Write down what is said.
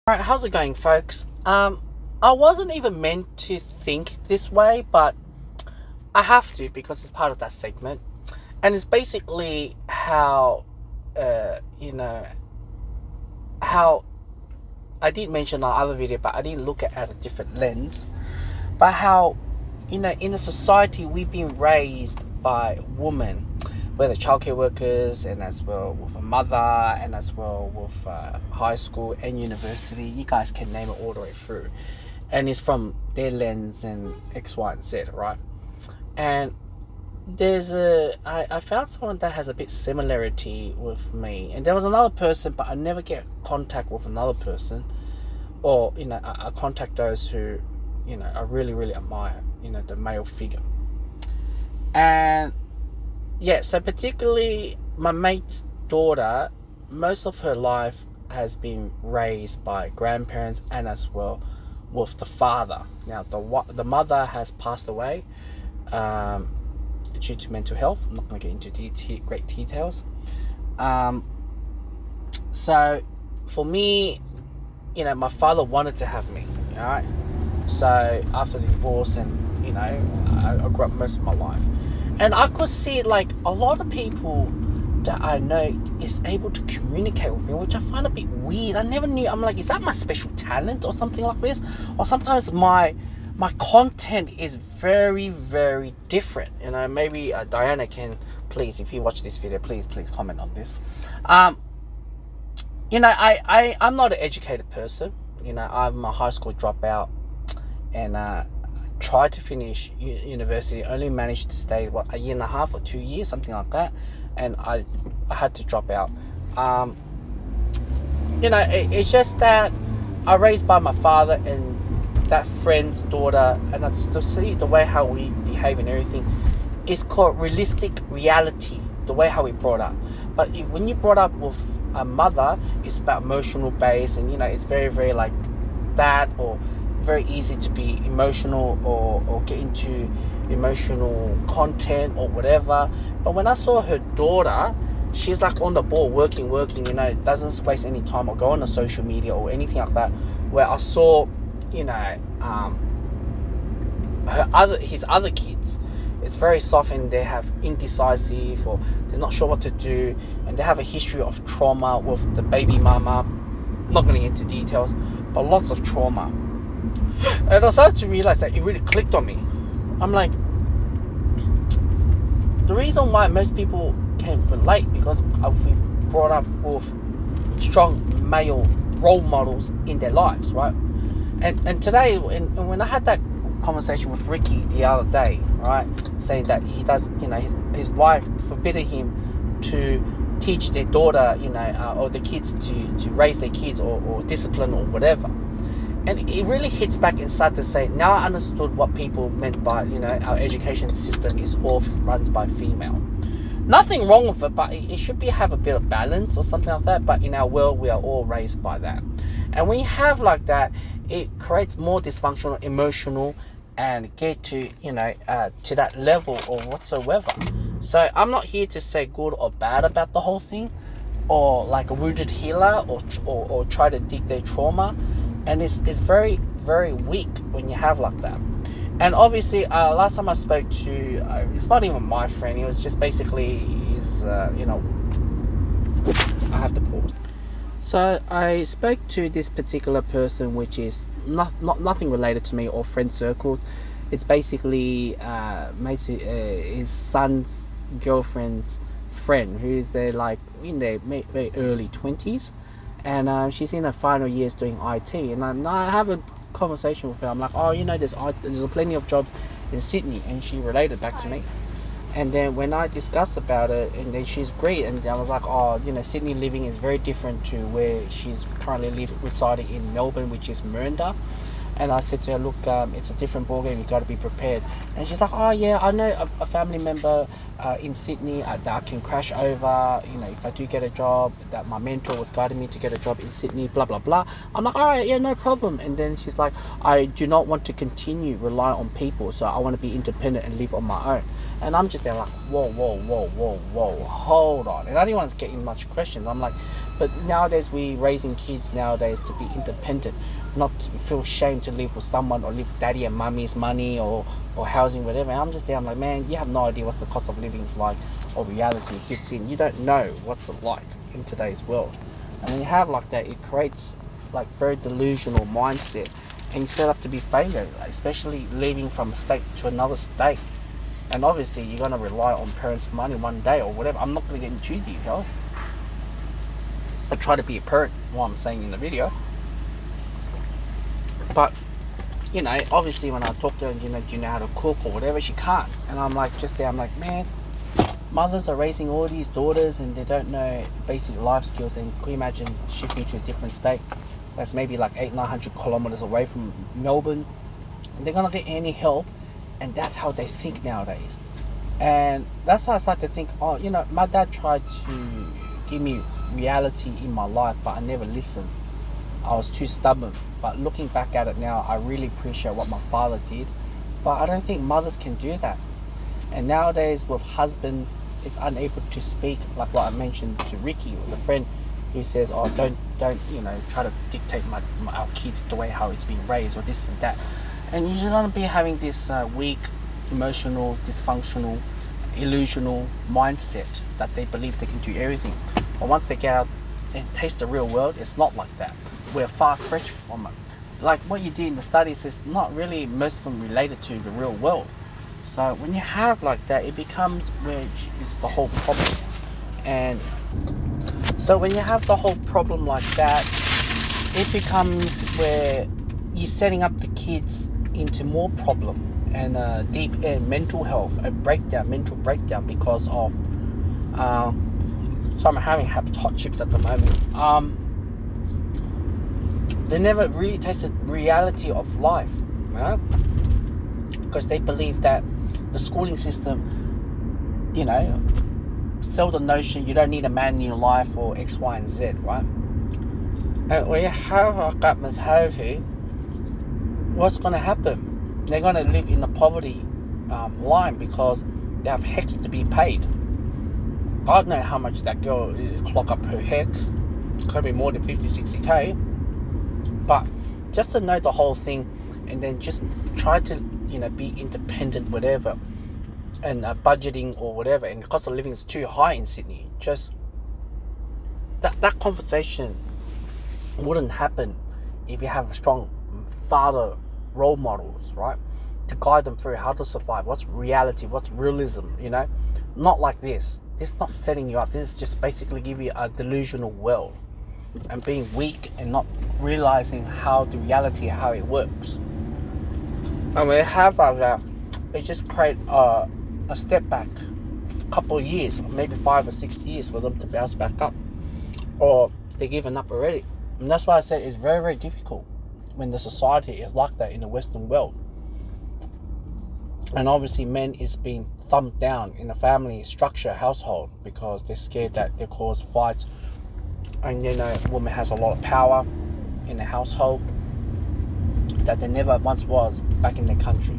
Alright, how's it going, folks? I wasn't even meant to think this way, but I have to because it's part of that segment. And it's basically how, you know, how I did mention in our other video, but I didn't look at a different lens. But how, in a society, we've been raised by women, whether childcare workers, and as well with a mother, and as well with high school and university. You guys can name it all the way through. And it's from their lens and X, Y, and Z, right? And I found someone that has a bit similarity with me. And there was another person, but I never get contact with another person. Or, I contact those who, I really, really admire, the male figure. And yeah, so particularly my mate's daughter, most of her life has been raised by grandparents and as well with the father. Now, the mother has passed away due to mental health. I'm not going to get into great details. So for me, my father wanted to have me, all right? So after the divorce and, I grew up most of my life. And I could see, like, a lot of people that I know is able to communicate with me, which I find a bit weird. I never knew. I'm like, is that my special talent or something like this? Or sometimes my content is very, very different. Maybe Diana can, please, if you watch this video, please comment on this. I'm not an educated person. I'm a high school dropout, and tried to finish university, only managed to stay a year and a half or 2 years, something like that, and I had to drop out. It's just that I raised by my father and that friend's daughter, and I still see the way how we behave and everything is called realistic reality, the way how we brought up. But when you brought up with a mother, it's about emotional base, and it's very, very like that, or very easy to be emotional or get into emotional content or whatever. But when I saw her daughter, she's like on the ball, working, doesn't waste any time or go on the social media or anything like that, where I saw his other kids, it's very soft, and they have indecisive, or they're not sure what to do, and they have a history of trauma with the baby mama. I'm not going to get into details, but lots of trauma. And I started to realize that it really clicked on me. I'm like, the reason why most people can relate because we brought up with strong male role models in their lives, right? And today, when I had that conversation with Ricky the other day, right, saying that he does, his wife forbidden him to teach their daughter, or the kids to raise their kids or discipline or whatever. And it really hits back inside to say, now I understood what people meant by, our education system is all run by female. Nothing wrong with it, but it should have a bit of balance or something like that. But in our world, we are all raised by that. And when you have like that, it creates more dysfunctional, emotional, and get to, to that level or whatsoever. So I'm not here to say good or bad about the whole thing, or like a wounded healer, or try to dig their trauma. And it's very, very weak when you have like that. And obviously, last time I spoke to, it's not even my friend, it was just basically his, I have to pause. So I spoke to this particular person, which is nothing related to me or friend circles. It's basically his son's girlfriend's friend, who's like in their very early 20s. And she's in her final years doing IT, and I have a conversation with her. I'm like, oh, there's plenty of jobs in Sydney, and she related back to me. And then when I discussed about it, and then she's great, and I was like, oh, Sydney living is very different to where she's currently residing in Melbourne, which is Merinda. And I said to her, look, it's a different ballgame, you've got to be prepared. And she's like, oh yeah, I know a family member in Sydney that I can crash over, if I do get a job, that my mentor was guiding me to get a job in Sydney, blah, blah, blah. I'm like, all right, yeah, no problem. And then she's like, I do not want to continue relying on people, so I want to be independent and live on my own. And I'm just there like, whoa, hold on. And I didn't want to get in much questions. I'm like, But nowadays we raising kids nowadays to be independent, not to feel shame to live with someone or live with daddy and mummy's money or housing, whatever. And I'm just there, I'm like, man, you have no idea what the cost of living is like, or reality hits in. You don't know what's it like in today's world. And when you have like that, it creates like very delusional mindset, and you set up to be failure, especially leaving from a state to another state. And obviously you're going to rely on parents' money one day or whatever. I'm not going to get into details. I try to be a parent, what I'm saying in the video. But, you know, obviously when I talk to her, you know, do you know how to cook or whatever, she can't. And I'm like, just there, I'm like, man, mothers are raising all these daughters and they don't know basic life skills. And can you imagine shifting to a different state that's maybe like 800-900 kilometers away from Melbourne? And they're going to get any help. And that's how they think nowadays. And that's why I started to think, oh, you know, my dad tried to give me reality in my life, but I never listened. I was too stubborn. But looking back at it now, I really appreciate what my father did. But I don't think mothers can do that. And nowadays with husbands is unable to speak, like what I mentioned to Ricky, or the friend who says, oh, don't you know, try to dictate our kids the way how it's being raised or this and that. And you're going to be having this weak, emotional, dysfunctional, illusional mindset that they believe they can do everything. But once they get out and taste the real world, it's not like that. We're far-fetched from it. Like what you do in the studies is not really most of them related to the real world. So when you have like that, it becomes which is the whole problem. And so when you have the whole problem like that, it becomes where you're setting up the kids into more problem and deep end mental health, mental breakdown because of so I'm having hot chips at the moment. They never really tasted reality of life, right? Because they believe that the schooling system, you know, sell the notion you don't need a man in your life or X, Y, and Z, right? And when you have a gut mentality, what's going to happen? They're going to live in the poverty line because they have HECS to be paid. God knows how much that girl clock up her HECS. Could be more than 50-60k. But just to know the whole thing, and then just try to, you know, be independent, whatever, and budgeting or whatever, and the cost of living is too high in Sydney. Just that conversation wouldn't happen if you have a strong father role models, right, to guide them through how to survive, what's reality, what's realism, you know. Not like this is not setting you up. This is just basically give you a delusional world and being weak and not realizing how the reality, how it works. And we have that, it just create a step back, a couple of years, maybe 5 or 6 years for them to bounce back up, or they're given up already. And that's why I said it's very, very difficult when the society is like that in the Western world. And obviously men is being thumbed down in the family structure, household, because they're scared that they'll cause fights. And you know, woman has a lot of power in the household that there never once was back in the country.